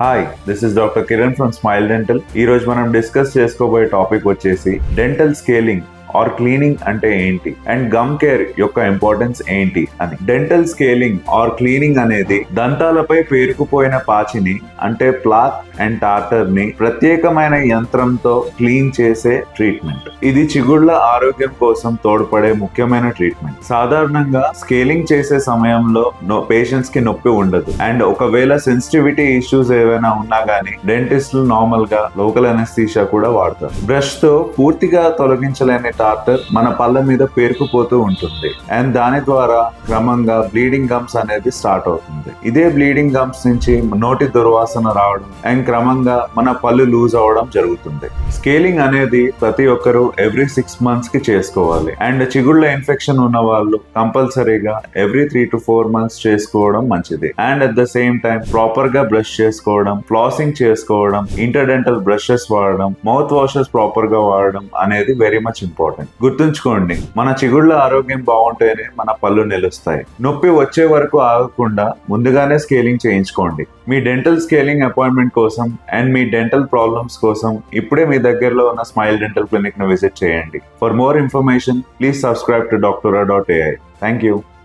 Hi, this is doctor Kiran from smile dental. ఈ రోజు మనం డిస్కస్ చేసుకోబోయే టాపిక్ వచ్చేసి డెంటల్ స్కేలింగ్ ఆర్ క్లీనింగ్ అంటే ఏంటి అండ్ గమ్ కేర్ యొక్క ఇంపార్టెన్స్ ఏంటి అని. డెంటల్ స్కేలింగ్ ఆర్ క్లీనింగ్ అనేది దంతాలపై పేరుకుపోయిన పాచిని అంటే ప్లాక్ అండ్ టార్టర్ ని ప్రత్యేకమైన యంత్రంతో క్లీన్ చేసే ట్రీట్మెంట్. ఇది చిగుళ్ల ఆరోగ్యం కోసం తోడ్పడే ముఖ్యమైన ట్రీట్మెంట్. సాధారణంగా స్కేలింగ్ చేసే సమయంలో పేషెంట్స్ కి నొప్పి ఉండదు అండ్ ఒకవేళ సెన్సిటివిటీ ఇష్యూస్ ఏవైనా ఉన్నా గానీ డెంటిస్టులు నార్మల్ గా లోకల్ అనస్థీషియా కూడా వాడతారు. బ్రష్ తో పూర్తిగా తొలగించలేని టార్టర్ మన పళ్ళ మీద పేరుకుపోతూ ఉంటుంది అండ్ దాని ద్వారా క్రమంగా బ్లీడింగ్ గమ్స్ అనేది స్టార్ట్ అవుతుంది. ఇదే బ్లీడింగ్ గమ్స్ నుంచి నోటి దుర్వాసన రావడం అండ్ క్రమంగా మన పళ్ళు లూజ్ అవడం జరుగుతుంది. స్కేలింగ్ అనేది ప్రతి ఒక్కరు ఎవ్రీ 6 months కి చేసుకోవాలి అండ్ చిగుళ్ళ ఇన్ఫెక్షన్ ఉన్న వాళ్ళు కంపల్సరీగా ఎవ్రీ 3 to 4 months చేసుకోవడం మంచిది. And at the same time proper గా బ్రష్ చేసుకోవడం, ఫ్లాసింగ్ చేసుకోవడం, ఇంటర్డెంటల్ బ్రషెస్ వాడడం, మౌత్ వాషెస్ ప్రాపర్ గా వాడడం అనేది వెరీ మచ్ ఇంపార్టెంట్. గుర్తుంచుకోండి, మన చిగుళ్ళ ఆరోగ్యం బాగుంటేనే మన పళ్ళు నిలుస్తాయి. నొప్పి వచ్చే వరకు ఆగకుండా ముందుగానే స్కేలింగ్ చేయించుకోండి. మీ డెంటల్ స్కేలింగ్ అపాయింట్మెంట్ కోసం అండ్ మీ డెంటల్ ప్రాబ్లమ్స్ కోసం ఇప్పుడే మీ దగ్గరలో ఉన్న స్మైల్ డెంటల్ క్లినిక్ ను విజిట్ చేయండి. For more information please subscribe to doctora.ai. Thank you.